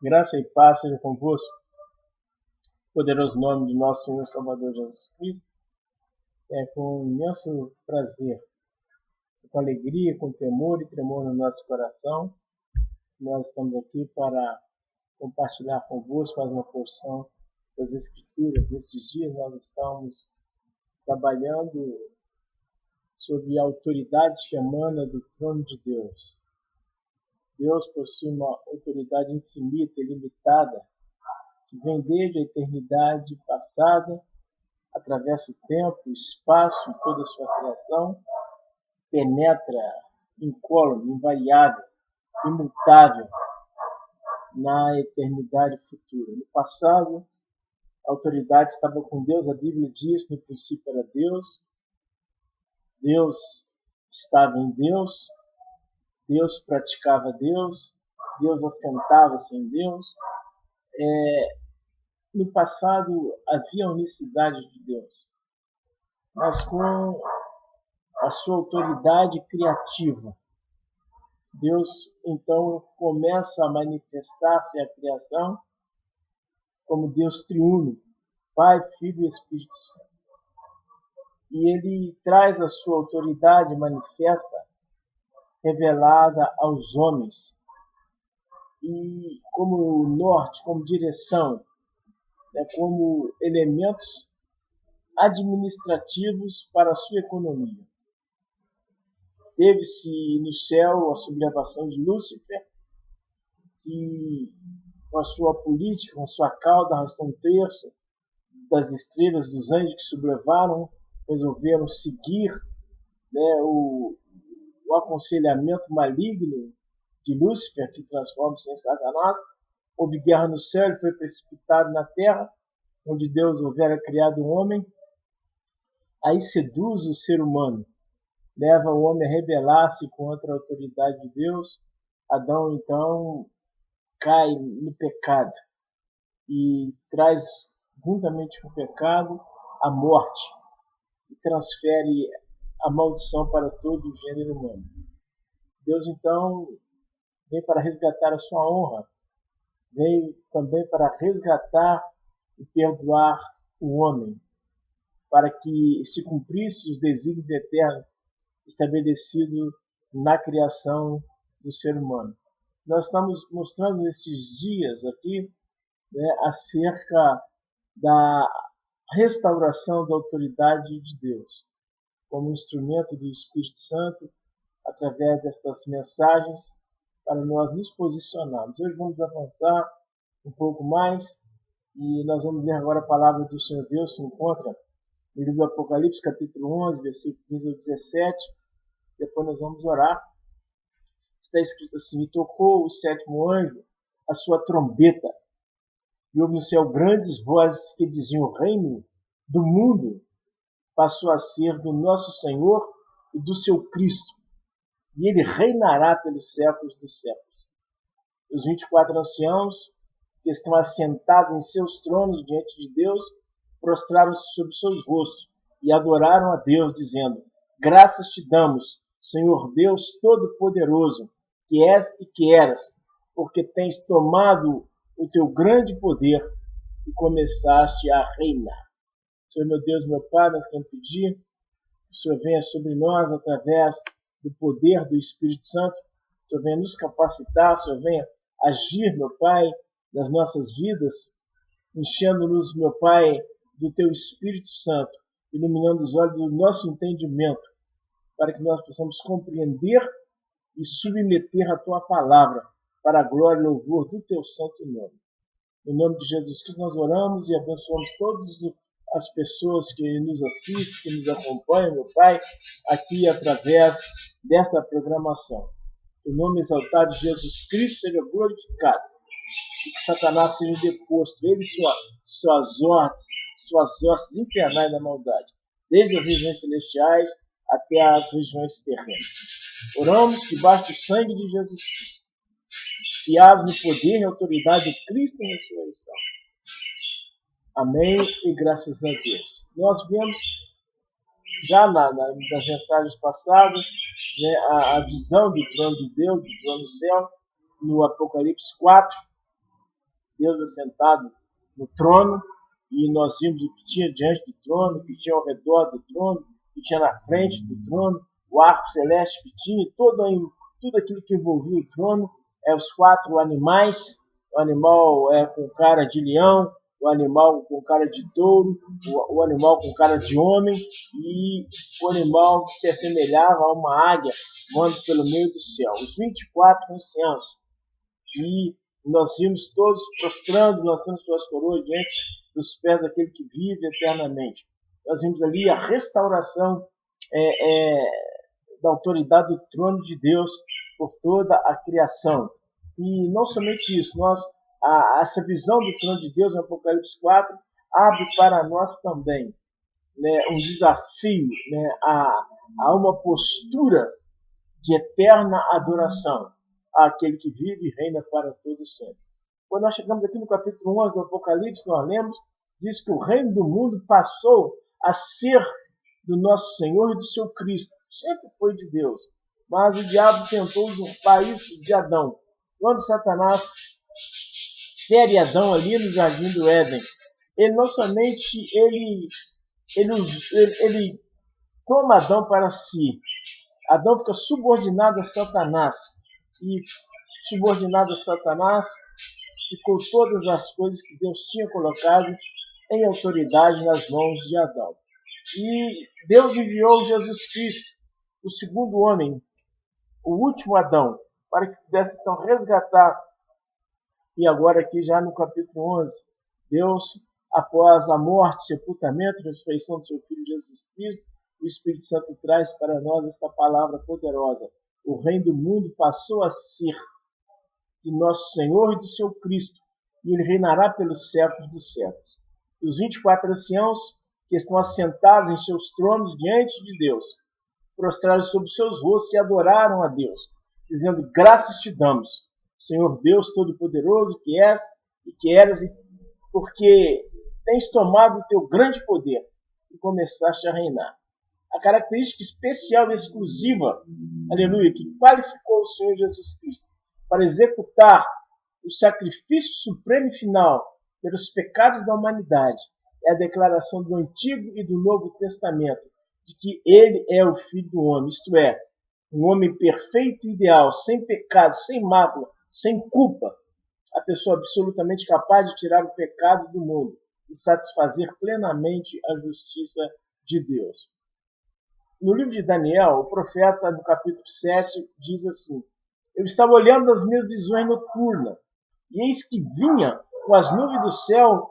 Graça e paz seja convosco. Poderoso nome de nosso Senhor Salvador Jesus Cristo. É com imenso prazer, com alegria, com temor e tremor no nosso coração, nós estamos aqui para compartilhar convosco mais uma porção das Escrituras. Nestes dias nós estamos trabalhando sobre a autoridade que emana do trono de Deus. Deus possui uma autoridade infinita, ilimitada, que vem desde a eternidade passada, atravessa o tempo, o espaço e toda a sua criação, penetra incólume, invariável, imutável na eternidade futura. No passado, a autoridade estava com Deus, a Bíblia diz, no princípio era Deus, Deus estava em Deus, Deus praticava Deus, Deus assentava-se em Deus. No passado havia a unicidade de Deus, mas com a sua autoridade criativa, Deus então começa a manifestar-se à criação como Deus triuno, Pai, Filho e Espírito Santo. E ele traz a sua autoridade manifesta, revelada aos homens, e como norte, como direção, como elementos administrativos para a sua economia. Teve-se no céu a sublevação de Lúcifer, e com a sua política, com a sua cauda, arrastou um terço das estrelas dos anjos que sublevaram, resolveram seguir o aconselhamento maligno de Lúcifer, que transforma-se em Satanás. Houve guerra no céu, ele foi precipitado na terra, onde Deus houvera criado o homem. Aí seduz o ser humano, leva o homem a rebelar-se contra a autoridade de Deus. Adão, então, cai no pecado e traz, juntamente com o pecado, a morte e transfere a maldição para todo o gênero humano. Deus, então, vem para resgatar a sua honra, veio também para resgatar e perdoar o homem, para que se cumprisse os desígnios eternos estabelecidos na criação do ser humano. Nós estamos mostrando nesses dias aqui acerca da restauração da autoridade de Deus, como instrumento do Espírito Santo, através destas mensagens, para nós nos posicionarmos. Hoje vamos avançar um pouco mais e nós vamos ler agora a palavra do Senhor Deus, se encontra no livro do Apocalipse, capítulo 11, versículo 15 ao 17. Depois nós vamos orar. Está escrito assim: e tocou o sétimo anjo a sua trombeta, e houve no céu grandes vozes que diziam: o reino do mundo passou a ser do nosso Senhor e do seu Cristo, e ele reinará pelos séculos dos séculos. Os 24 anciãos, que estão assentados em seus tronos diante de Deus, prostraram-se sobre seus rostos e adoraram a Deus, dizendo: graças te damos, Senhor Deus Todo-Poderoso, que és e que eras, porque tens tomado o teu grande poder e começaste a reinar. Senhor, meu Deus, meu Pai, nós queremos pedir que o Senhor venha sobre nós através do poder do Espírito Santo. O Senhor venha nos capacitar, o Senhor venha agir, meu Pai, nas nossas vidas, enchendo-nos, meu Pai, do teu Espírito Santo, iluminando os olhos do nosso entendimento, para que nós possamos compreender e submeter a tua palavra para a glória e louvor do teu santo nome. Em nome de Jesus Cristo nós oramos e abençoamos todas as pessoas que nos assistem, que nos acompanham, meu Pai, aqui através desta programação. O nome exaltado de Jesus Cristo seja glorificado e que Satanás seja deposto, ele e suas hostes infernais da maldade, desde as regiões celestiais até as regiões terrenas. Oramos debaixo do sangue de Jesus Cristo, fiados no poder e autoridade de Cristo em ressurreição. Amém e graças a Deus. Nós vemos já nas mensagens passadas a visão do trono de Deus, do trono do céu, no Apocalipse 4, Deus assentado no trono, e nós vimos o que tinha diante do trono, o que tinha ao redor do trono, o que tinha na frente do trono, o arco celeste que tinha, tudo aquilo que envolvia o trono, os 4 animais, o animal com cara de leão, o animal com cara de touro, o animal com cara de homem, e o animal que se assemelhava a uma águia voando pelo meio do céu. Os 24 anciãos. E nós vimos todos prostrando, lançando suas coroas diante dos pés daquele que vive eternamente. Nós vimos ali a restauração da autoridade do trono de Deus por toda a criação. E não somente isso, essa visão do trono de Deus, em Apocalipse 4, abre para nós também, né, um desafio, né, a uma postura de eterna adoração àquele que vive e reina para todo sempre. Quando nós chegamos aqui no capítulo 11 do Apocalipse, nós lemos, diz que o reino do mundo passou a ser do nosso Senhor e do seu Cristo. Sempre foi de Deus. Mas o diabo tentou usurpar isso de Adão. Quando Satanás fere Adão ali no jardim do Éden, ele não somente ele toma Adão para si. Adão fica subordinado a Satanás. E subordinado a Satanás, ficou todas as coisas que Deus tinha colocado em autoridade nas mãos de Adão. E Deus enviou Jesus Cristo, o segundo homem, o último Adão, para que pudesse então resgatar. E agora aqui já no capítulo 11, Deus, após a morte, sepultamento e ressurreição do seu Filho Jesus Cristo, o Espírito Santo traz para nós esta palavra poderosa. O reino do mundo passou a ser de nosso Senhor e do seu Cristo, e ele reinará pelos séculos dos séculos. E os 24 anciãos, que estão assentados em seus tronos diante de Deus, prostraram sobre seus rostos e adoraram a Deus, dizendo: graças te damos, Senhor Deus Todo-Poderoso, que és e que eras, porque tens tomado o teu grande poder e começaste a reinar. A característica especial e exclusiva, aleluia, que qualificou o Senhor Jesus Cristo para executar o sacrifício supremo e final pelos pecados da humanidade é a declaração do Antigo e do Novo Testamento de que ele é o Filho do Homem, isto é, um homem perfeito e ideal, sem pecado, sem mácula, sem culpa, a pessoa absolutamente capaz de tirar o pecado do mundo e satisfazer plenamente a justiça de Deus. No livro de Daniel, o profeta, no capítulo 7, diz assim: eu estava olhando nas minhas visões noturnas, e eis que vinha com as nuvens do céu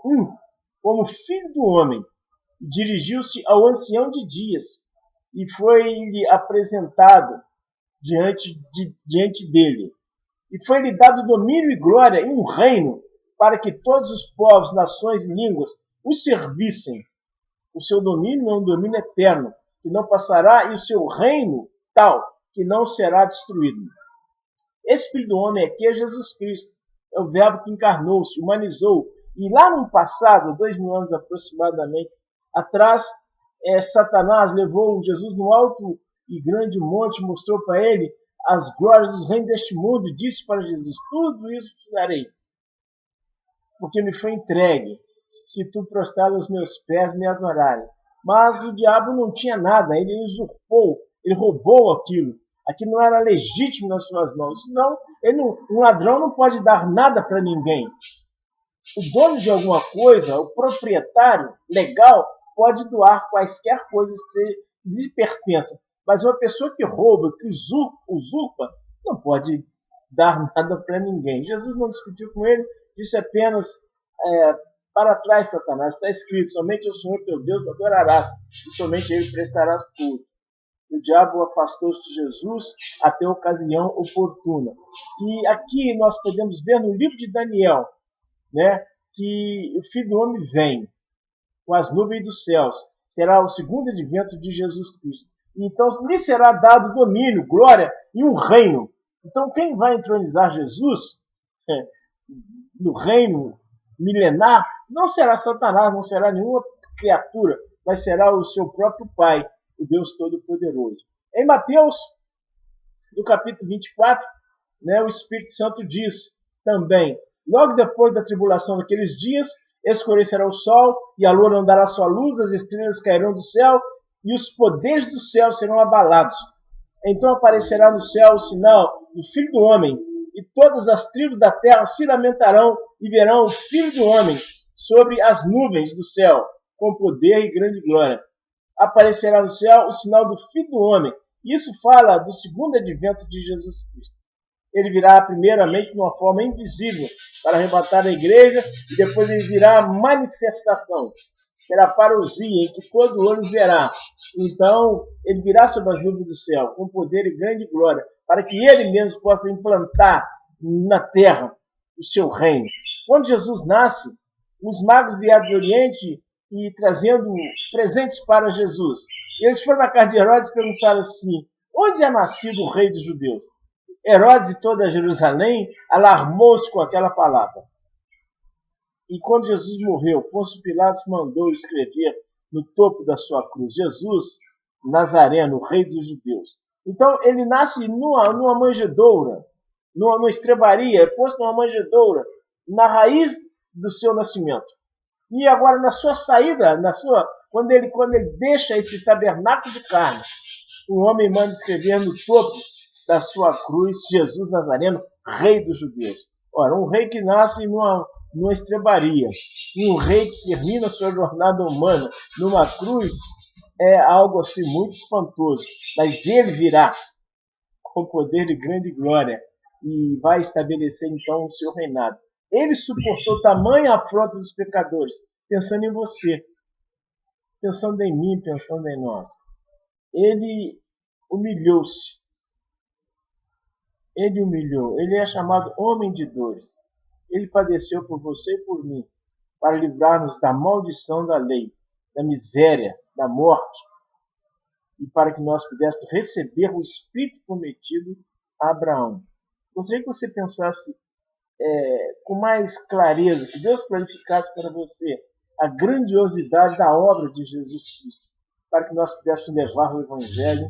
como filho do homem, e dirigiu-se ao ancião de dias, e foi-lhe apresentado diante dele. E foi-lhe dado domínio e glória e um reino, para que todos os povos, nações e línguas o servissem. O seu domínio é um domínio eterno, que não passará, e o seu reino tal, que não será destruído. Esse Filho do Homem aqui é Jesus Cristo. É o Verbo que encarnou-se, humanizou. E lá no passado, 2000 anos aproximadamente atrás, Satanás levou Jesus no alto e grande monte, mostrou para ele as glórias dos reinos deste mundo e disse para Jesus: tudo isso te darei, porque me foi entregue, se tu prostrar aos meus pés me adorares. Mas o diabo não tinha nada, ele usurpou, ele roubou aquilo. Aquilo não era legítimo nas suas mãos. Senão, um ladrão não pode dar nada para ninguém. O dono de alguma coisa, o proprietário legal, pode doar quaisquer coisas que lhe pertençam. Mas uma pessoa que rouba, que usurpa, não pode dar nada para ninguém. Jesus não discutiu com ele, disse apenas: para trás, Satanás, está escrito: somente ao Senhor teu Deus adorarás, e somente a ele prestarás culto. O diabo afastou-se de Jesus até a ocasião oportuna. E aqui nós podemos ver no livro de Daniel, né, que o Filho do Homem vem com as nuvens dos céus. Será o segundo advento de Jesus Cristo. Então lhe será dado domínio, glória e um reino. Então quem vai entronizar Jesus no reino milenar não será Satanás, não será nenhuma criatura, mas será o seu próprio Pai, o Deus Todo-Poderoso. Em Mateus, no capítulo 24, né, o Espírito Santo diz também: Logo depois da tribulação daqueles dias, escurecerá o sol, e a lua não dará sua luz, as estrelas cairão do céu, e os poderes do céu serão abalados. Então aparecerá no céu o sinal do Filho do Homem, e todas as tribos da terra se lamentarão e verão o Filho do Homem sobre as nuvens do céu, com poder e grande glória. Aparecerá no céu o sinal do Filho do Homem. Isso fala do segundo advento de Jesus Cristo. Ele virá primeiramente de uma forma invisível para arrebatar a igreja, e depois ele virá a manifestação. Será parousia em que todo olho verá. Então ele virá sobre as nuvens do céu, com poder e grande glória, para que ele mesmo possa implantar na terra o seu reino. Quando Jesus nasce, os magos vieram do Oriente e trazendo presentes para Jesus. Eles foram na casa de Herodes e perguntaram assim: onde é nascido o rei dos judeus? Herodes e toda Jerusalém alarmou-se com aquela palavra. E quando Jesus morreu, Pôncio Pilatos mandou escrever no topo da sua cruz: Jesus Nazareno, rei dos judeus. Então ele nasce numa manjedoura, numa estrebaria, é posto numa manjedoura, na raiz do seu nascimento. E agora na sua saída, quando ele deixa esse tabernáculo de carne, o homem manda escrever no topo da sua cruz: Jesus Nazareno, rei dos judeus. Ora, um rei que nasce numa estrebaria e um rei que termina sua jornada humana numa cruz é algo assim muito espantoso. Mas ele virá com poder e grande glória e vai estabelecer então o seu reinado. Ele suportou tamanha afronta dos pecadores, pensando em você, pensando em mim, pensando em nós. Ele humilhou-se. Ele humilhou. Ele é chamado homem de dores. Ele padeceu por você e por mim, para livrar-nos da maldição da lei, da miséria, da morte, e para que nós pudéssemos receber o Espírito prometido a Abraão. Gostaria que você pensasse com mais clareza, que Deus clarificasse para você a grandiosidade da obra de Jesus Cristo, para que nós pudéssemos levar o Evangelho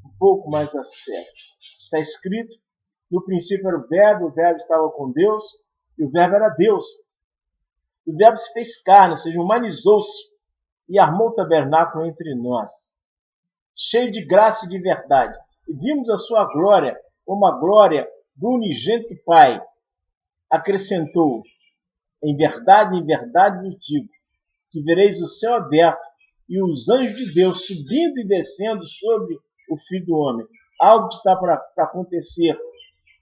um pouco mais a sério. Está escrito: no princípio era o Verbo estava com Deus, e o Verbo era Deus. O Verbo se fez carne, ou seja, humanizou-se, e armou o tabernáculo entre nós, cheio de graça e de verdade. E vimos a sua glória, como a glória do unigênito Pai. Acrescentou: em verdade vos digo, que vereis o céu aberto e os anjos de Deus subindo e descendo sobre o Filho do Homem. Algo que está para acontecer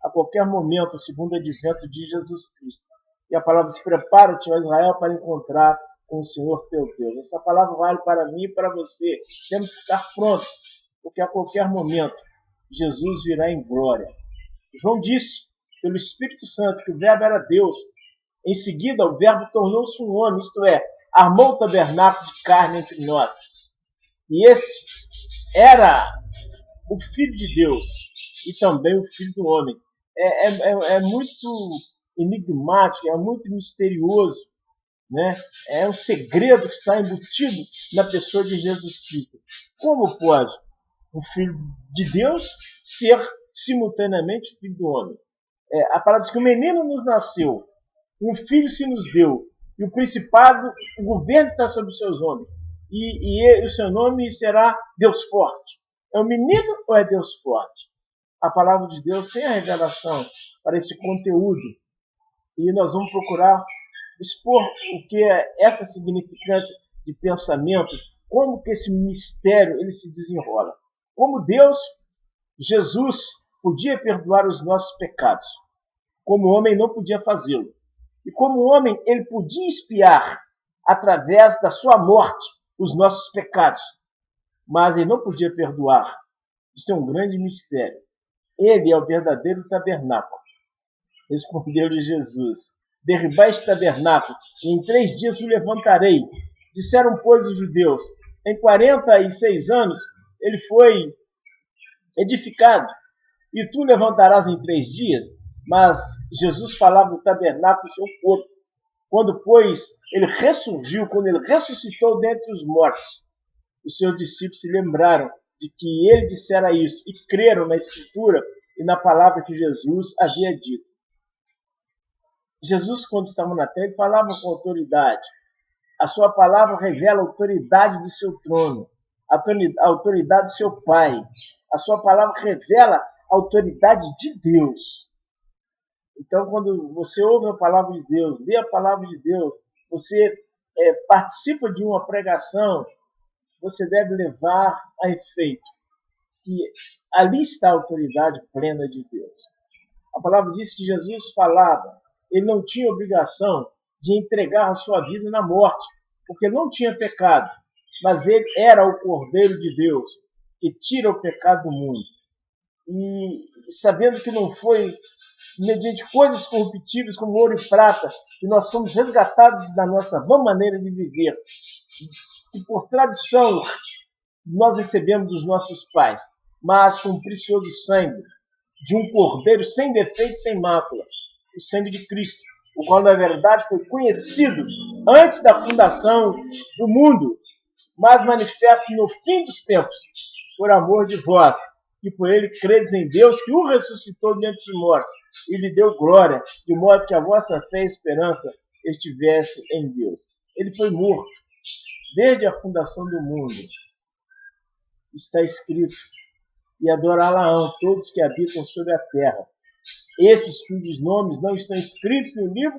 a qualquer momento, o segundo advento de Jesus Cristo. E a palavra diz: prepara-te, ó Israel, para encontrar com o Senhor teu Deus. Essa palavra vale para mim e para você. Temos que estar prontos, porque a qualquer momento Jesus virá em glória. João disse, pelo Espírito Santo, que o Verbo era Deus. Em seguida, o Verbo tornou-se um homem, isto é, armou o tabernáculo de carne entre nós. E esse era o Filho de Deus e também o Filho do Homem. É muito enigmático, é muito misterioso, né? É um segredo que está embutido na pessoa de Jesus Cristo. Como pode um Filho de Deus ser simultaneamente o Filho do Homem? A palavra diz que o menino nos nasceu, um filho se nos deu, e o principado, o governo está sobre os seus ombros, e o seu nome será Deus Forte. É um menino ou é Deus Forte? A palavra de Deus tem a revelação para esse conteúdo, e nós vamos procurar expor o que é essa significância de pensamento, como que esse mistério ele se desenrola. Como Deus, Jesus, podia perdoar os nossos pecados, como o homem não podia fazê-lo. E como homem, ele podia expiar, através da sua morte, os nossos pecados. Mas ele não podia perdoar. Isso é um grande mistério. Ele é o verdadeiro tabernáculo. Respondeu-lhe Jesus: derribai este tabernáculo, e em 3 dias o levantarei. Disseram, pois, os judeus: em 46 anos ele foi edificado, e tu levantarás em 3 dias? Mas Jesus falava do tabernáculo, do seu corpo. Quando, pois, ele ressurgiu, quando ele ressuscitou dentre os mortos, os seus discípulos se lembraram de que ele dissera isso e creram na Escritura e na palavra que Jesus havia dito. Jesus, quando estava na terra, ele falava com autoridade. A sua palavra revela a autoridade do seu trono, a autoridade do seu Pai. A sua palavra revela a autoridade de Deus. Então, quando você ouve a palavra de Deus, lê a palavra de Deus, você participa de uma pregação, você deve levar a efeito que ali está a autoridade plena de Deus. A palavra diz que Jesus falava, ele não tinha obrigação de entregar a sua vida na morte, porque não tinha pecado, mas ele era o Cordeiro de Deus, que tira o pecado do mundo. E sabendo que não foi mediante coisas corruptíveis como ouro e prata, que nós somos resgatados da nossa vã maneira de viver, que por tradição nós recebemos dos nossos pais, mas com o precioso sangue de um cordeiro sem defeito e sem mácula, o sangue de Cristo, o qual na verdade foi conhecido antes da fundação do mundo, mas manifesto no fim dos tempos, por amor de vós, que por ele credes em Deus, que o ressuscitou dentre os mortos, e lhe deu glória, de modo que a vossa fé e esperança estivesse em Deus. Ele foi morto desde a fundação do mundo. Está escrito, e adorá-la-ão todos que habitam sobre a terra. Esses cujos nomes não estão escritos no livro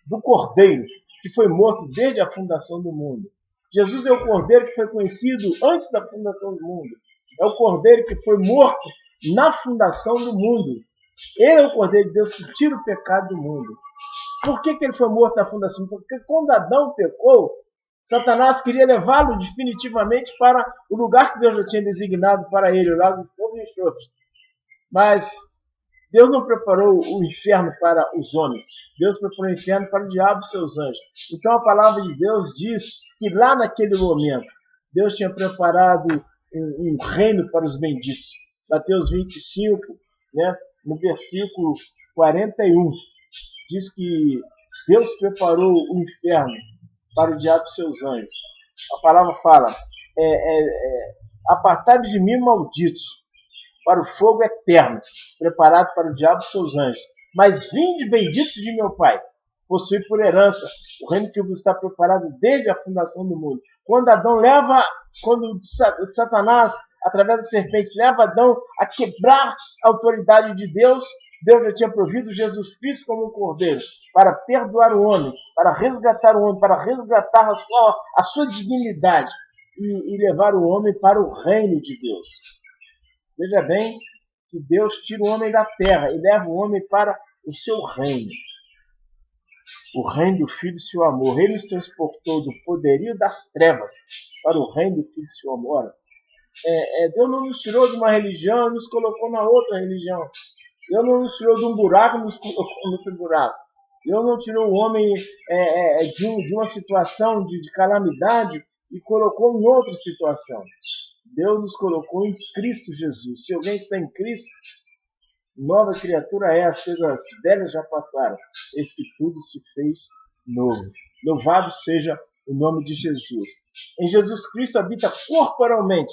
do Cordeiro, que foi morto desde a fundação do mundo. Jesus é o Cordeiro que foi conhecido antes da fundação do mundo. É o Cordeiro que foi morto na fundação do mundo. Ele é o Cordeiro de Deus que tira o pecado do mundo. Por que ele foi morto na fundação? Porque quando Adão pecou, Satanás queria levá-lo definitivamente para o lugar que Deus já tinha designado para ele, o lago de fogo e enxofre. Mas Deus não preparou o inferno para os homens. Deus preparou o inferno para o diabo e seus anjos. Então a palavra de Deus diz que lá naquele momento, Deus tinha preparado um reino para os benditos. Mateus 25, no versículo 41, diz que Deus preparou o inferno para o diabo e seus anjos. A palavra fala, apartai-vos de mim, malditos, para o fogo eterno, preparado para o diabo e seus anjos. Mas vinde, benditos de meu Pai, possui por herança o reino que vos está preparado desde a fundação do mundo. Quando Satanás, através da serpente, leva Adão a quebrar a autoridade de Deus, Deus já tinha provido Jesus Cristo como um cordeiro para perdoar o homem, para resgatar o homem, para resgatar a sua dignidade e levar o homem para o reino de Deus. Veja bem que Deus tira o homem da terra e leva o homem para o seu reino. O reino do Filho do seu amor. Ele nos transportou do poderio das trevas para o reino do Filho do seu amor. Deus não nos tirou de uma religião e nos colocou na outra religião. Deus não nos tirou de um buraco e nos colocou no outro buraco. Deus não tirou o homem de uma situação de calamidade e colocou em outra situação. Deus nos colocou em Cristo Jesus. Se alguém está em Cristo, nova criatura é, as coisas velhas já passaram, eis que tudo se fez novo. Louvado seja o nome de Jesus. Em Jesus Cristo habita corporalmente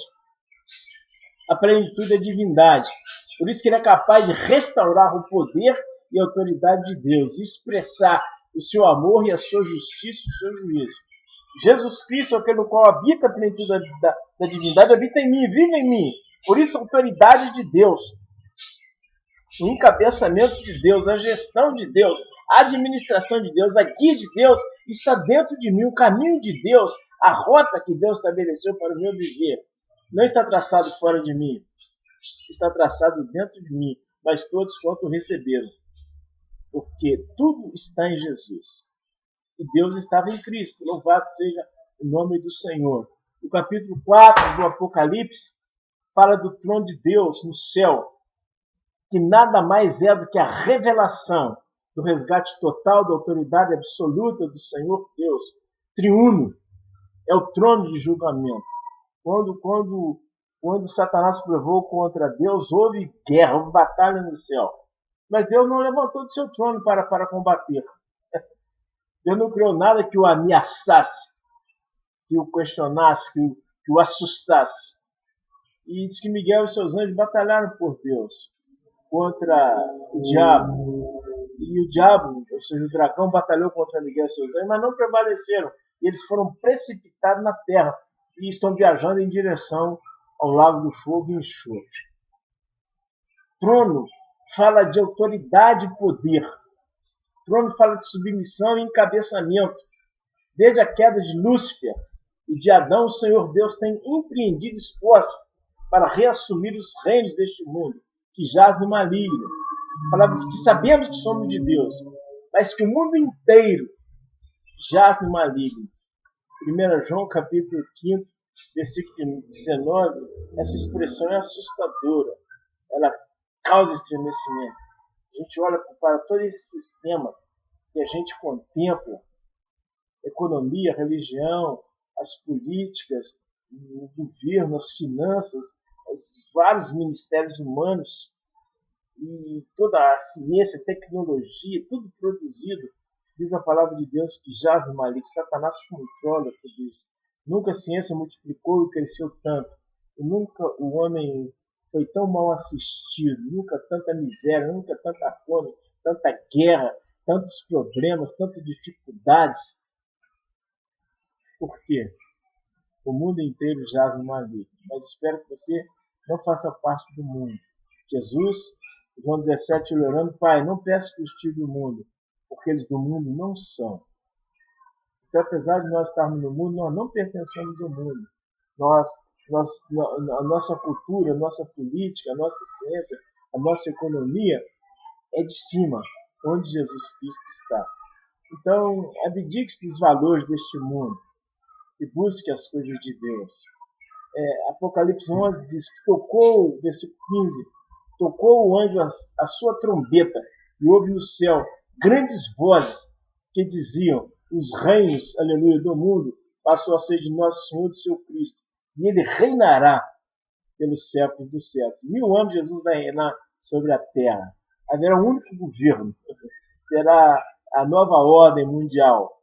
a plenitude da divindade. Por isso que ele é capaz de restaurar o poder e a autoridade de Deus, expressar o seu amor e a sua justiça e o seu juízo. Jesus Cristo, aquele no qual habita a plenitude da divindade, habita em mim, vive em mim. Por isso a autoridade de Deus, o encabeçamento de Deus, a gestão de Deus, a administração de Deus, a guia de Deus está dentro de mim. O caminho de Deus, a rota que Deus estabeleceu para o meu viver, não está traçado fora de mim, está traçado dentro de mim, mas todos quanto receberam, porque tudo está em Jesus. E Deus estava em Cristo. Louvado seja o nome do Senhor. O capítulo 4 do Apocalipse fala do trono de Deus no céu, que nada mais é do que a revelação do resgate total da autoridade absoluta do Senhor Deus, triuno. É o trono de julgamento. Quando Satanás provou contra Deus, houve guerra, houve batalha no céu. Mas Deus não levantou do seu trono para combater. Deus não criou nada que o ameaçasse, que o questionasse, que o assustasse. E diz que Miguel e seus anjos batalharam por Deus contra o diabo. E o diabo, ou seja, o dragão, batalhou contra Miguel e seus anjos, mas não prevaleceram. E eles foram precipitados na terra e estão viajando em direção ao lago do fogo e enxofre. Trono fala de autoridade e poder. Trono fala de submissão e encabeçamento. Desde a queda de Lúcifer e de Adão, o Senhor Deus tem empreendido esforço para reassumir os reinos deste mundo, que jaz no maligno. Palavras que sabemos que somos de Deus, mas que o mundo inteiro jaz no maligno. 1 João, capítulo 5, versículo 19, essa expressão é assustadora. Ela causa estremecimento. A gente olha para todo esse sistema que a gente contempla, economia, religião, as políticas, o governo, as finanças, os vários ministérios humanos e toda a ciência, tecnologia, tudo produzido, diz a palavra de Deus que jaz no maligno, Satanás controla tudo isso. Nunca a ciência multiplicou e cresceu tanto, e nunca o homem foi tão mal assistido, nunca tanta miséria, nunca tanta fome, tanta guerra, tantos problemas, tantas dificuldades. Por quê? O mundo inteiro jaz no maligno, mas espero que você não faça parte do mundo. Jesus, João 17, orando, Pai, não peço que os tire do mundo, porque eles do mundo não são. Então, apesar de nós estarmos no mundo, nós não pertencemos ao mundo. A nossa cultura, a nossa política, a nossa ciência, a nossa economia é de cima, onde Jesus Cristo está. Então, abdique-se dos valores deste mundo e busque as coisas de Deus. Apocalipse 11 diz que tocou, versículo 15, tocou o anjo a sua trombeta e houve no céu grandes vozes que diziam, os reinos, aleluia, do mundo passou a ser de nosso Senhor e de seu Cristo, e ele reinará pelos séculos dos séculos. 1000 anos Jesus vai reinar sobre a terra. Haverá um único governo, será a nova ordem mundial.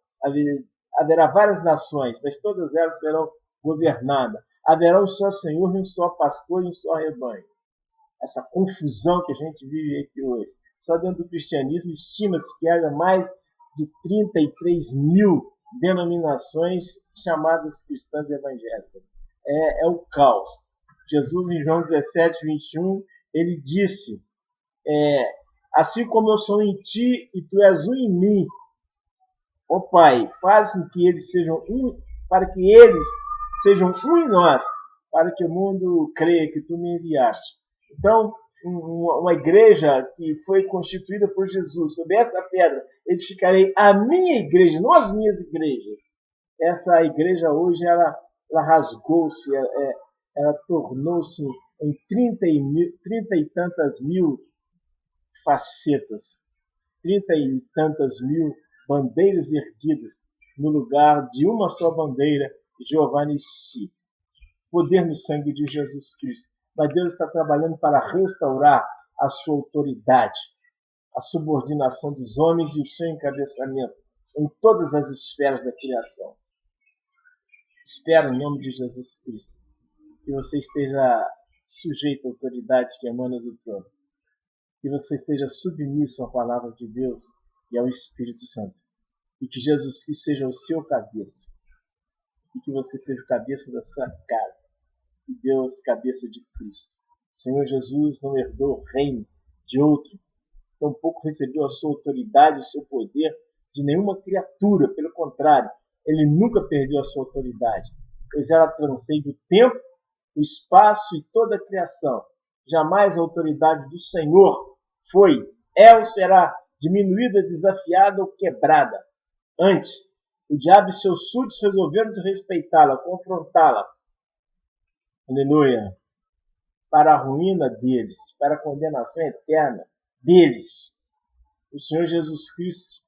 Haverá várias nações, mas todas elas serão governadas. Haverá um só Senhor, um só pastor e um só rebanho. Essa confusão que a gente vive aqui hoje. Só dentro do cristianismo estima-se que haja mais de 33 mil denominações chamadas cristãs evangélicas. É o caos. Jesus, em João 17, 21, ele disse, assim como eu sou em ti e tu és um em mim, ó Pai, faz com que eles sejam um, para que eles sejam um em nós, para que o mundo creia que tu me enviaste. Então, uma igreja que foi constituída por Jesus, sobre esta pedra, edificarei a minha igreja, não as minhas igrejas. Essa igreja hoje, ela rasgou-se, ela tornou-se em 30 e tantas mil facetas, 30 e tantas mil bandeiras erguidas no lugar de uma só bandeira, Jeová Nissi. Poder no sangue de Jesus Cristo. Mas Deus está trabalhando para restaurar a sua autoridade, a subordinação dos homens e o seu encabeçamento em todas as esferas da criação. Espero, em nome de Jesus Cristo, que você esteja sujeito à autoridade que emana do trono. Que você esteja submisso à palavra de Deus e ao Espírito Santo. E que Jesus Cristo seja o seu cabeça. E que você seja o cabeça da sua casa. E Deus, cabeça de Cristo. O Senhor Jesus não herdou o reino de outro. Tampouco recebeu a sua autoridade, o seu poder de nenhuma criatura. Pelo contrário, ele nunca perdeu a sua autoridade. Pois ela transcende o tempo, o espaço e toda a criação. Jamais a autoridade do Senhor ou será diminuída, desafiada ou quebrada. Antes, o diabo e seus súditos resolveram desrespeitá-la, confrontá-la. Aleluia. Para a ruína deles, para a condenação eterna deles. O Senhor Jesus Cristo,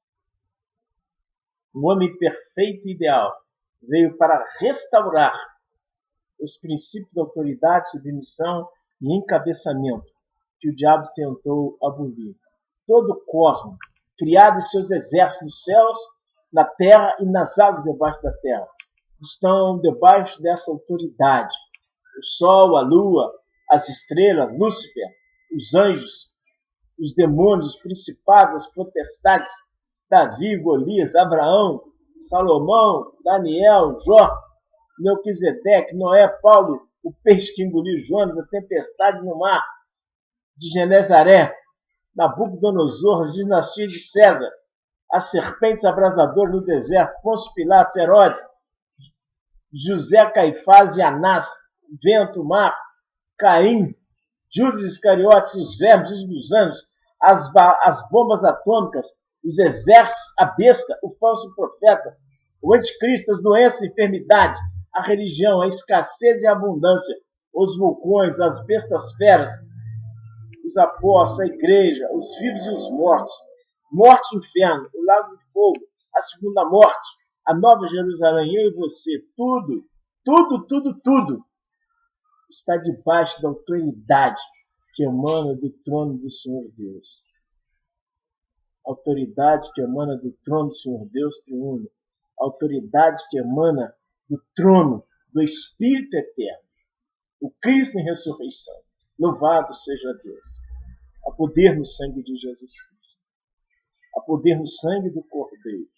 o homem perfeito e ideal, veio para restaurar os princípios da autoridade, submissão e encabeçamento que o diabo tentou abolir. Todo o cosmos, criado em seus exércitos nos céus, na terra e nas águas debaixo da terra, estão debaixo dessa autoridade. O sol, a lua, as estrelas, Lúcifer, os anjos, os demônios, os principados, as potestades, Davi, Golias, Abraão, Salomão, Daniel, Jó, Melquisedeque, Noé, Paulo, o peixe que engoliu Jonas, a tempestade no mar de Genezaré, Nabucodonosor, as dinastias de César, as serpentes abrasadoras no deserto, Pôncio Pilatos, Herodes, José, Caifás e Anás, vento, mar, Caim, Judas Iscariotes, os vermes, os gusanos, as bombas atômicas, os exércitos, a besta, o falso profeta, o anticristo, as doenças, a enfermidade, a religião, a escassez e a abundância, os vulcões, as bestas feras, os apóstolos, a igreja, os vivos e os mortos, morte e inferno, o lago de fogo, a segunda morte, a nova Jerusalém, eu e você, tudo está debaixo da autoridade que emana do trono do Senhor Deus. Autoridade que emana do trono do Senhor Deus triuno. Autoridade que emana do trono do Espírito Eterno. O Cristo em ressurreição. Louvado seja Deus. Há poder no sangue de Jesus Cristo. Há poder no sangue do Cordeiro.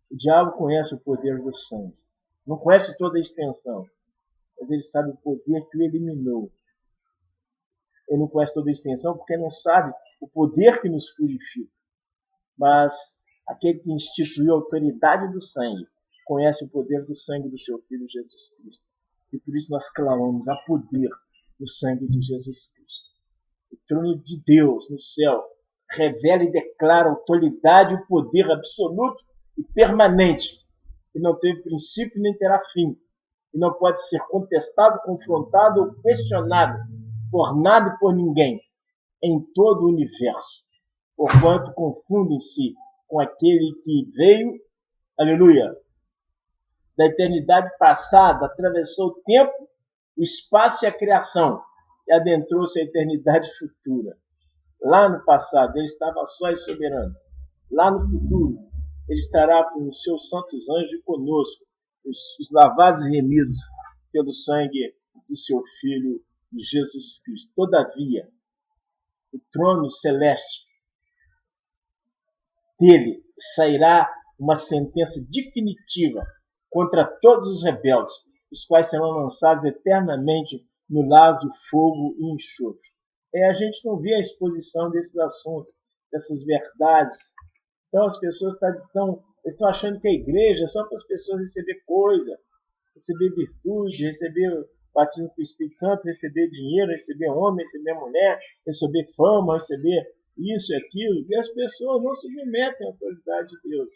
O diabo conhece o poder do sangue. Não conhece toda a extensão, mas ele sabe o poder que o eliminou. Ele não conhece toda a extensão porque não sabe o poder que nos purifica. Mas aquele que instituiu a autoridade do sangue conhece o poder do sangue do seu Filho Jesus Cristo. E por isso nós clamamos a poder do sangue de Jesus Cristo. O trono de Deus no céu revela e declara a autoridade e o poder absoluto e permanente, que não teve princípio nem terá fim, e não pode ser contestado, confrontado ou questionado por nada e por ninguém em todo o universo, porquanto confundem-se com aquele que veio, aleluia, da eternidade passada, atravessou o tempo, o espaço e a criação, e adentrou-se à eternidade futura. Lá no passado, ele estava só e soberano. Lá no futuro, ele estará com os seus santos anjos conosco, os lavados e remidos pelo sangue do seu Filho Jesus Cristo. Todavia, o trono celeste dele sairá uma sentença definitiva contra todos os rebeldes, os quais serão lançados eternamente no lago de fogo e enxofre. A gente não vê a exposição desses assuntos, dessas verdades. Então as pessoas estão achando que a igreja é só para as pessoas receber coisa, receber virtude, receber batismo com o Espírito Santo, receber dinheiro, receber homem, receber mulher, receber fama, receber isso e aquilo. E as pessoas não se submetem à autoridade de Deus.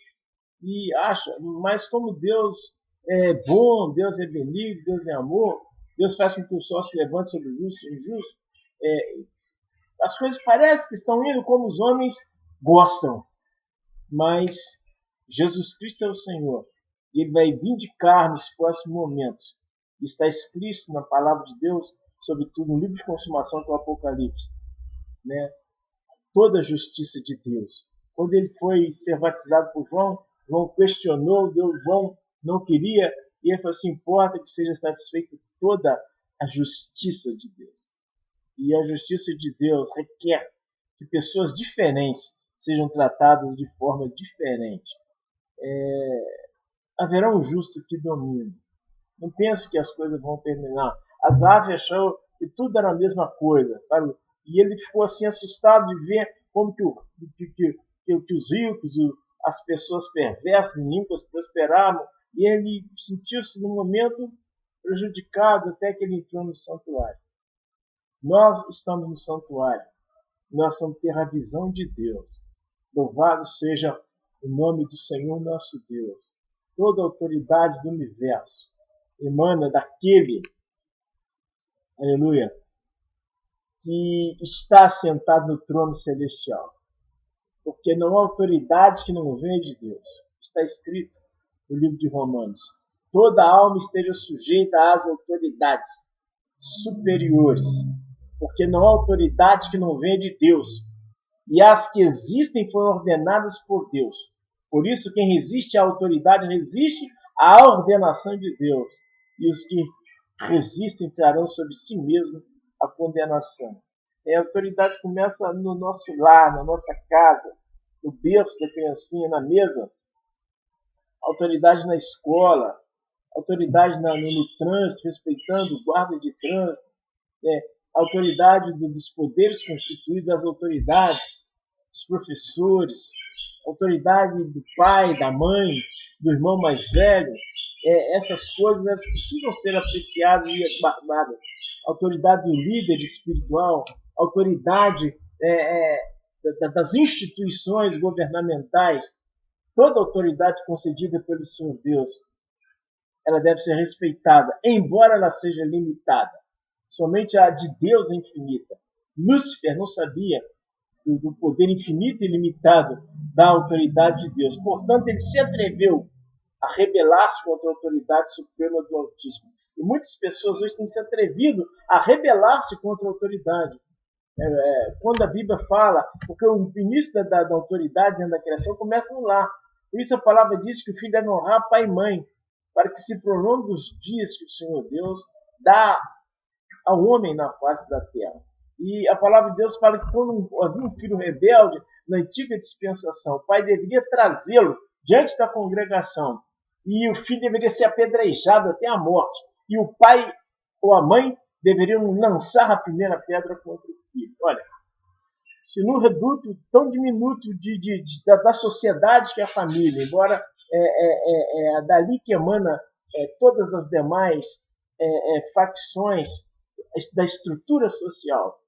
E acham, mas como Deus é bom, Deus é benigno, Deus é amor, Deus faz com que o sol se levante sobre o justo e o injusto, as coisas parecem que estão indo como os homens gostam. Mas Jesus Cristo é o Senhor. E Ele vai vindicar nos próximos momentos. Está explícito na palavra de Deus, sobretudo no livro de consumação que é o Apocalipse. Né? Toda a justiça de Deus. Quando ele foi ser batizado por João, João questionou, João não queria, e ele falou assim, importa que seja satisfeita toda a justiça de Deus. E a justiça de Deus requer que pessoas diferentes sejam tratadas de forma diferente. Haverá um justo que domine. Não pense que as coisas vão terminar. Asaf achou que tudo era a mesma coisa. Sabe? E ele ficou assim assustado de ver como que os ricos, as pessoas perversas e ímpias prosperavam. E ele sentiu-se num momento prejudicado até que ele entrou no santuário. Nós estamos no santuário. Nós vamos ter a visão de Deus. Louvado seja o nome do Senhor nosso Deus. Toda a autoridade do universo emana daquele, aleluia, que está sentado no trono celestial. Porque não há autoridade que não venha de Deus. Está escrito no livro de Romanos. Toda alma esteja sujeita às autoridades superiores. Porque não há autoridade que não venha de Deus. E as que existem foram ordenadas por Deus. Por isso, quem resiste à autoridade resiste à ordenação de Deus. E os que resistem trarão sobre si mesmo a condenação. A autoridade começa no nosso lar, na nossa casa, no berço da criancinha, na mesa. Autoridade na escola, autoridade no trânsito, respeitando o guarda de trânsito, né? Autoridade dos poderes constituídos das autoridades, dos professores, autoridade do pai, da mãe, do irmão mais velho. Essas coisas elas precisam ser apreciadas e guardadas. Autoridade do líder espiritual, autoridade das instituições governamentais, toda autoridade concedida pelo Senhor Deus, ela deve ser respeitada, embora ela seja limitada. Somente a de Deus é infinita. Lúcifer não sabia do poder infinito e limitado da autoridade de Deus. Portanto, ele se atreveu a rebelar-se contra a autoridade suprema do Altíssimo. E muitas pessoas hoje têm se atrevido a rebelar-se contra a autoridade. Quando a Bíblia fala, porque o início da autoridade dentro da criação começa no lar. Por isso a palavra diz que o filho deve honrar pai e mãe, para que se prolongue os dias que o Senhor Deus dá ao homem na face da terra. E a palavra de Deus fala que quando havia um filho rebelde, na antiga dispensação, o pai deveria trazê-lo diante da congregação. E o filho deveria ser apedrejado até a morte. E o pai ou a mãe deveriam lançar a primeira pedra contra o filho. Olha, se num reduto tão diminuto da sociedade que é a família, embora dali que emana todas as demais facções da estrutura social,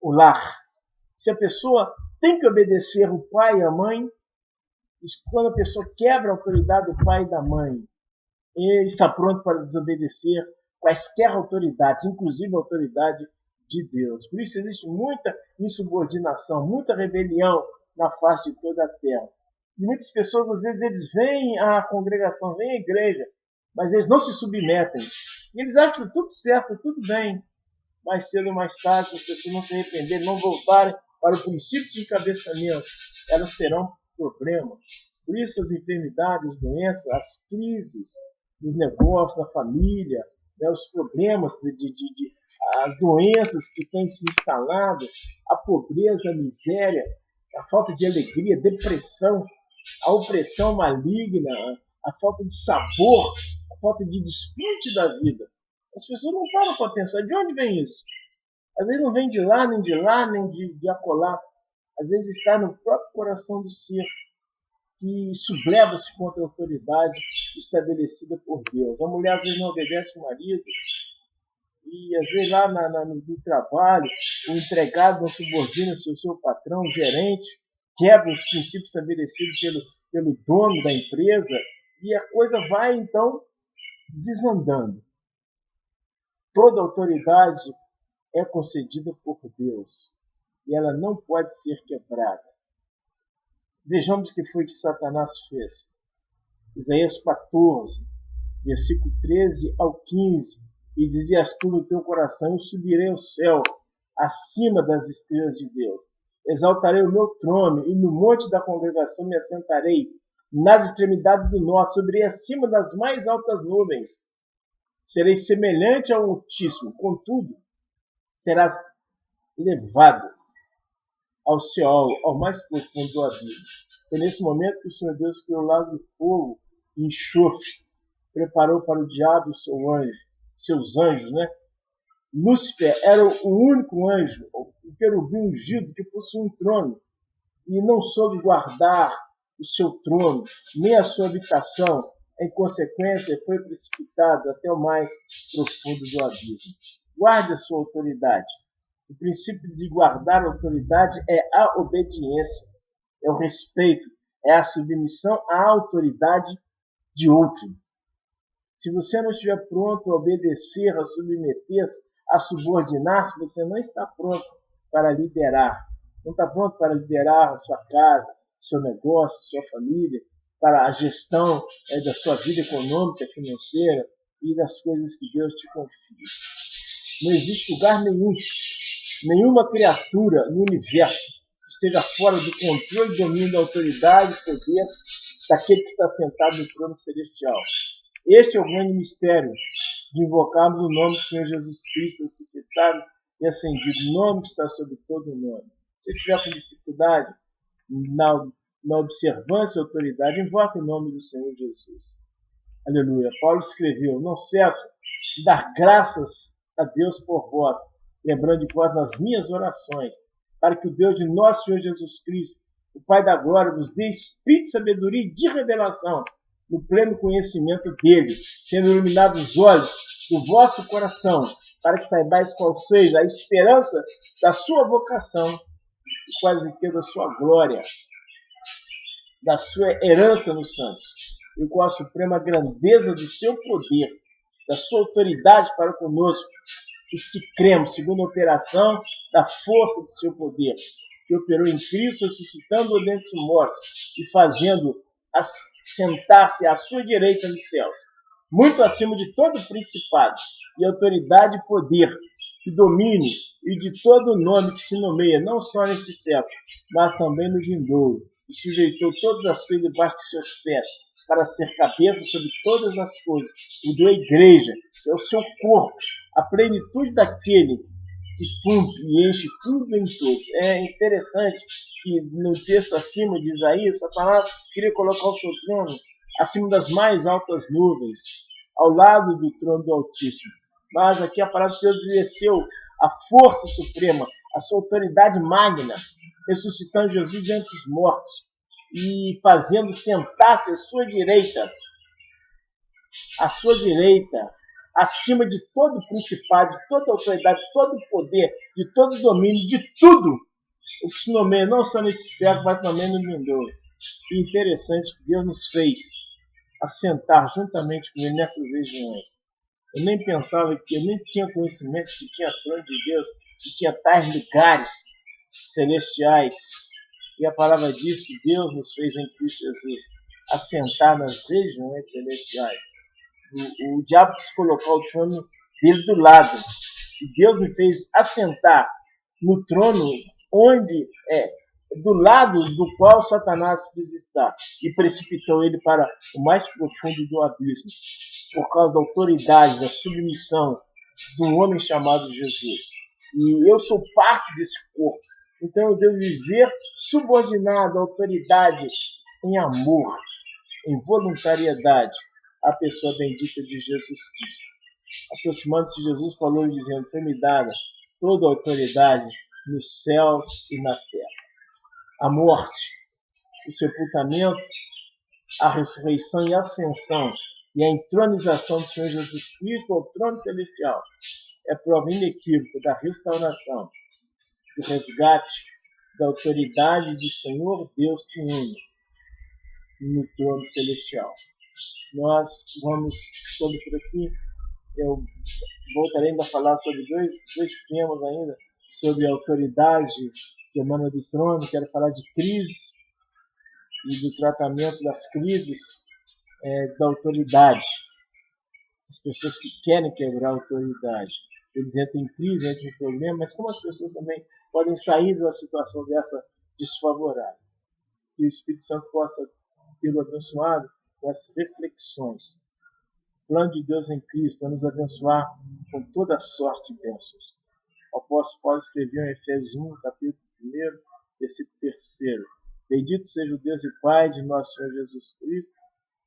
o lar. Se a pessoa tem que obedecer o pai e a mãe, quando a pessoa quebra a autoridade do pai e da mãe, ele está pronto para desobedecer quaisquer autoridades, inclusive a autoridade de Deus. Por isso existe muita insubordinação, muita rebelião na face de toda a terra. E muitas pessoas, às vezes, eles vêm à congregação, vêm à igreja, mas eles não se submetem. E eles acham que está tudo certo, tudo bem. Mais cedo ou mais tarde, se as pessoas não se arrependerem, não voltarem para o princípio de encabeçamento, elas terão problemas. Por isso as enfermidades, as doenças, as crises dos negócios, da família, os problemas, as doenças que têm se instalado, a pobreza, a miséria, a falta de alegria, a depressão, a opressão maligna, a falta de sabor, a falta de desfrute da vida. As pessoas não param para pensar de onde vem isso. Às vezes não vem de lá, nem de acolá. Às vezes está no próprio coração do ser, que subleva-se contra a autoridade estabelecida por Deus. A mulher às vezes não obedece o marido, e às vezes lá no trabalho, o empregado não subordina-se ao seu patrão, o gerente, quebra os princípios estabelecidos pelo dono da empresa, e a coisa vai então desandando. Toda autoridade é concedida por Deus e ela não pode ser quebrada. Vejamos o que foi que Satanás fez. Isaías 14, versículo 13 ao 15. E dizias tu no teu coração: eu subirei ao céu, acima das estrelas de Deus. Exaltarei o meu trono e no monte da congregação me assentarei, nas extremidades do norte, subirei acima das mais altas nuvens. Serei semelhante ao Altíssimo, contudo, serás levado ao Seol, ao mais profundo do abismo. Foi nesse momento que o Senhor Deus criou o lago de fogo e enxofre, preparou para o diabo seus anjos, né? Lúcifer era o único anjo, o querubim ungido que possuía um trono, e não soube guardar o seu trono, nem a sua habitação. Em consequência, foi precipitado até o mais profundo do abismo. Guarde a sua autoridade. O princípio de guardar a autoridade é a obediência, é o respeito, é a submissão à autoridade de outro. Se você não estiver pronto a obedecer, a submeter-se, a subordinar-se, você não está pronto para liderar. Não está pronto para liderar a sua casa, seu negócio, sua família, para a gestão da sua vida econômica, financeira e das coisas que Deus te confia. Não existe lugar nenhum, nenhuma criatura no universo que esteja fora do controle, domínio da autoridade e poder daquele que está sentado no trono celestial. Este é o grande mistério de invocarmos o nome do Senhor Jesus Cristo ressuscitado e acendido, nome que está sobre todo nome. Se tiver com dificuldade na observância e autoridade, invoque o nome do Senhor Jesus. Aleluia. Paulo escreveu: não cesso de dar graças a Deus por vós, lembrando de vós nas minhas orações, para que o Deus de nosso Senhor Jesus Cristo, o Pai da glória, vos dê espírito de sabedoria e de revelação, no pleno conhecimento dele, sendo iluminados os olhos do vosso coração, para que saibais qual seja a esperança da sua vocação e quais riqueza da sua glória, da sua herança nos santos, e qual a suprema grandeza do seu poder, da sua autoridade para conosco, os que cremos, segundo a operação da força do seu poder, que operou em Cristo, ressuscitando-o dentre os mortos e fazendo sentar-se à sua direita nos céus, muito acima de todo principado e autoridade e poder, e domínio, e de todo nome que se nomeia, não só neste século, mas também no vindouro, e sujeitou todas as coisas debaixo de seus pés, para ser cabeça sobre todas as coisas, e deu a igreja, que é o seu corpo, a plenitude daquele que cumpre e enche tudo em todos. É interessante que no texto acima de Isaías, Satanás queria colocar o seu trono acima das mais altas nuvens, ao lado do trono do Altíssimo. Mas aqui a palavra de Deus exerceu a força suprema, a sua autoridade magna, ressuscitando Jesus dentre os mortos e fazendo sentar-se à sua direita, acima de todo principado, de toda autoridade, de todo poder, de todo domínio, de tudo o que se nomeia, não só neste século, mas também no vindouro. E interessante que Deus nos fez assentar juntamente com Ele nessas regiões. Eu nem pensava que, eu nem tinha conhecimento que tinha trono de Deus, que tinha tais lugares celestiais. E a palavra diz que Deus nos fez em Cristo Jesus assentar nas regiões celestiais. O diabo quis colocar o trono dele do lado. E Deus me fez assentar no trono do lado do qual Satanás quis estar. E precipitou ele para o mais profundo do abismo, por causa da autoridade, da submissão de um homem chamado Jesus. E eu sou parte desse corpo. Então eu devo viver subordinado à autoridade em amor, em voluntariedade, à pessoa bendita de Jesus Cristo. Aproximando-se de Jesus, falou dizendo: foi-me dada toda a autoridade nos céus e na terra. A morte, o sepultamento, a ressurreição e a ascensão e a entronização do Senhor Jesus Cristo ao trono celestial é prova inequívoca da restauração, do resgate, da autoridade do Senhor Deus que une no trono celestial. Nós vamos todo por aqui. Eu voltarei ainda a falar sobre dois temas ainda, sobre a autoridade que emana do trono. Quero falar de crise e do tratamento das crises da autoridade. As pessoas que querem quebrar a autoridade, eles entram em crise, entram em problema, mas como as pessoas também podem sair de uma situação dessa desfavorável? Que o Espírito Santo possa tê-lo abençoado com essas reflexões. O plano de Deus em Cristo é nos abençoar com toda a sorte de bênçãos. O apóstolo Paulo escreveu em Efésios 1, capítulo 1, versículo 3. Bendito seja o Deus e Pai de nosso Senhor Jesus Cristo,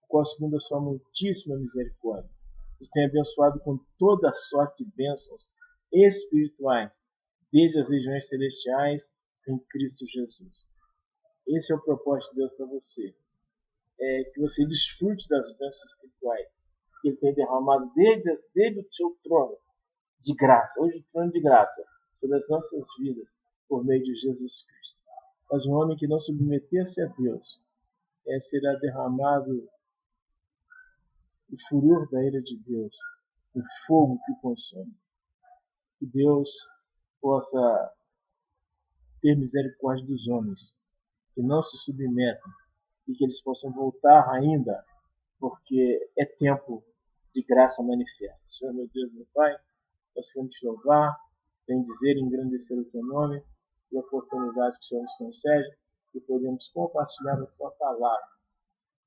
o qual, segundo a sua muitíssima misericórdia, nos tem abençoado com toda a sorte de bênçãos espirituais, desde as regiões celestiais em Cristo Jesus. Esse é o propósito de Deus para você. Que você desfrute das bênçãos espirituais que Ele tem derramado desde o seu trono de graça, hoje o trono de graça, sobre as nossas vidas, por meio de Jesus Cristo. Mas um homem que não submeter-se a Deus, será derramado o furor da ira de Deus, o fogo que consome. Que Deus possa ter misericórdia dos homens, que não se submetam, e que eles possam voltar ainda, porque é tempo de graça manifesta. Senhor, meu Deus, meu Pai, nós queremos te louvar, bendizer e engrandecer o teu nome, e a oportunidade que o Senhor nos concede, que podemos compartilhar a tua palavra.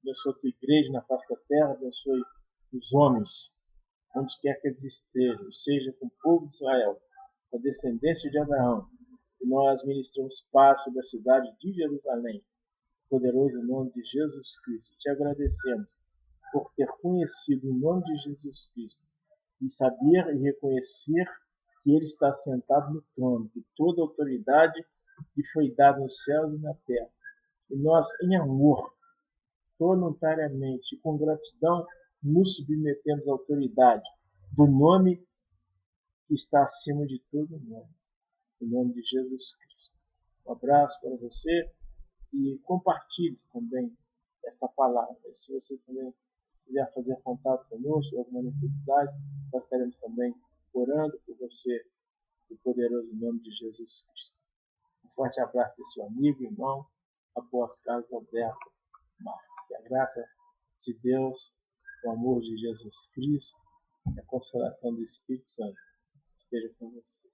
Abençoe a tua igreja na face da terra, abençoe os homens, onde quer que eles estejam, seja com o povo de Israel, da descendência de Abraão, e nós ministramos paz sobre a cidade de Jerusalém, poderoso nome de Jesus Cristo. Te agradecemos por ter conhecido o nome de Jesus Cristo e saber e reconhecer que Ele está sentado no trono, que toda autoridade lhe foi dada nos céus e na terra. E nós, em amor, voluntariamente e com gratidão, nos submetemos à autoridade do nome que está acima de todo nome, o nome de Jesus Cristo. Um abraço para você e compartilhe também esta palavra. Se você também quiser fazer contato conosco, alguma necessidade, nós estaremos também orando por você, no poderoso nome de Jesus Cristo. Um forte abraço desse seu amigo, irmão, após Carlos Alberto Marques. Que a graça de Deus, o amor de Jesus Cristo e a consolação do Espírito Santo esteja com você.